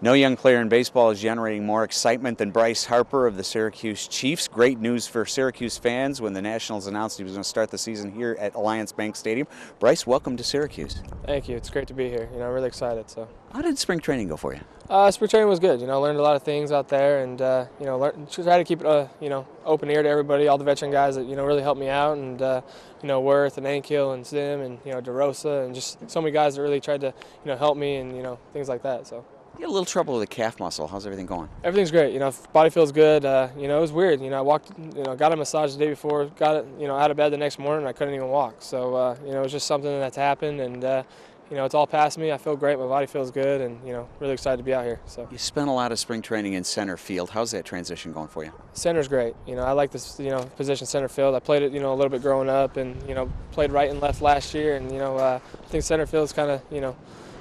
No young player in baseball is generating more excitement than Bryce Harper of the Syracuse Chiefs. Great news for Syracuse fans when the Nationals announced he was going to start the season here at Alliance Bank Stadium. Bryce, welcome to Syracuse. Thank you. It's great to be here. I'm really excited. How did spring training go for you? Spring training was good. Learned a lot of things out there, and try to keep it open ear to everybody, all the veteran guys that really helped me out, and Worth and Ankiel and Sim and DeRosa and just so many guys that really tried to help me and things like that. So. You had a little trouble with the calf muscle. How's everything going? Everything's great. Body feels good. It was weird. I walked, got a massage the day before, got it, out of bed the next morning, and I couldn't even walk. So, it was just something that's happened, and it's all past me. I feel great. My body feels good, and really excited to be out here. So. You spent a lot of spring training in center field. How's that transition going for you? Center's great. I like this, position center field. I played it, a little bit growing up, and played right and left last year, and I think center field is kind of,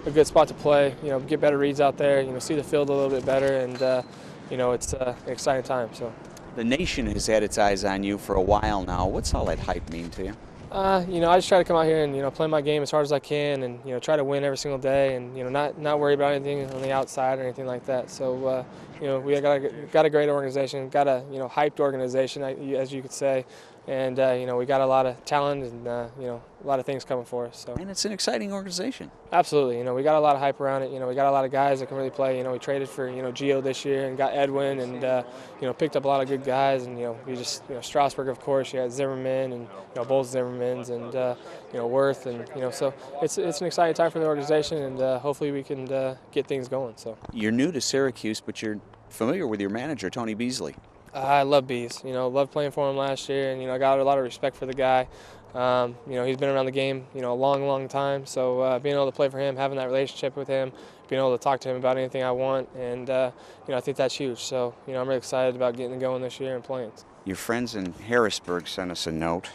a good spot to play, get better reads out there, see the field a little bit better, and it's an exciting time. So, the nation has had its eyes on you for a while now. What's all that hype mean to you? I just try to come out here and play my game as hard as I can, and try to win every single day, and not worry about anything on the outside or anything like that. So we got a great organization, got a hyped organization, as you could say, and we got a lot of talent and a lot of things coming for us. So. And it's an exciting organization. Absolutely. We got a lot of hype around it. We got a lot of guys that can really play. We traded for Gio this year and got Edwin, and picked up a lot of good guys. And we just Strasburg, of course. You had Zimmerman and both Zimmermans and Worth, and so it's an exciting time for the organization, and hopefully we can get things going. So. You're new to Syracuse, but you're familiar with your manager, Tony Beasley. I love Bees. Loved playing for him last year, and I got a lot of respect for the guy. He's been around the game, a long time. So being able to play for him, having that relationship with him, being able to talk to him about anything I want, and I think that's huge. So I'm really excited about getting going this year and playing. Your friends in Harrisburg sent us a note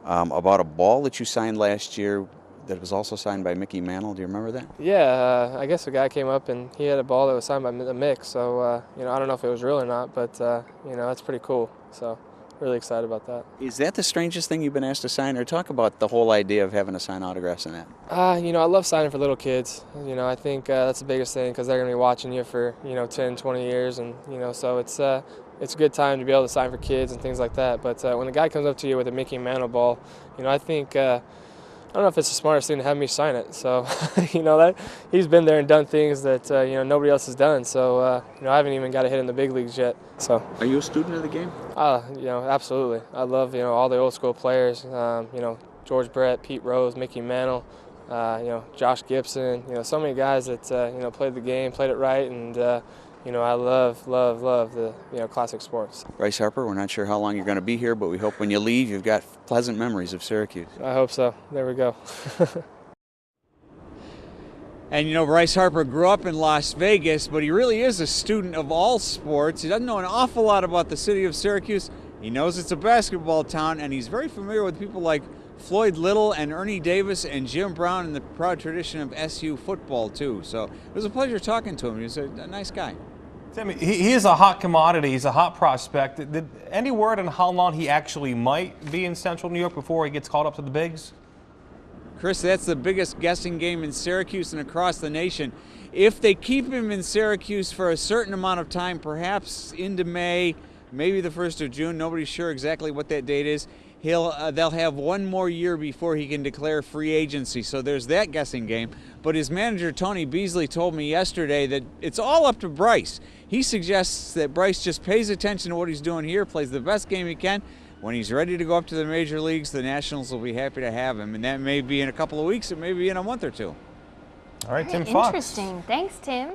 about a ball that you signed last year that was also signed by Mickey Mantle. Do you remember that? Yeah, I guess a guy came up and he had a ball that was signed by the Mick. So I don't know if it was real or not, but that's pretty cool. So. Really excited about that. Is that the strangest thing you've been asked to sign, or talk about the whole idea of having to sign autographs and that? I love signing for little kids. I think that's the biggest thing, because they're going to be watching you for 10, 20 years, and so it's a good time to be able to sign for kids and things like that. But when a guy comes up to you with a Mickey Mantle ball, I think. I don't know if it's the smartest thing to have me sign it. So, that he's been there and done things that nobody else has done. So, I haven't even got a hit in the big leagues yet. So. Are you a student of the game? Absolutely. I love all the old school players. George Brett, Pete Rose, Mickey Mantle, Josh Gibson. So many guys that played the game, played it right, and I love the classic sports. Bryce Harper, we're not sure how long you're going to be here, but we hope when you leave you've got pleasant memories of Syracuse. I hope so. There we go. And Bryce Harper grew up in Las Vegas, but he really is a student of all sports. He doesn't know an awful lot about the city of Syracuse. He knows it's a basketball town, and he's very familiar with people like Floyd Little and Ernie Davis and Jim Brown, and the proud tradition of SU football too. So it was a pleasure talking to him. He's a nice guy. Tim, he is a hot commodity. He's a hot prospect. Did any word on how long he actually might be in Central New York before he gets called up to the bigs? Chris, that's the biggest guessing game in Syracuse and across the nation. If they keep him in Syracuse for a certain amount of time, perhaps into May, maybe the 1st of June, nobody's sure exactly what that date is, they'll have one more year before he can declare free agency. So there's that guessing game. But his manager, Tony Beasley, told me yesterday that it's all up to Bryce. He suggests that Bryce just pays attention to what he's doing here, plays the best game he can. When he's ready to go up to the major leagues, the Nationals will be happy to have him. And that may be in a couple of weeks, it may be in a month or two. All right, Tim Fox. Interesting. Thanks, Tim.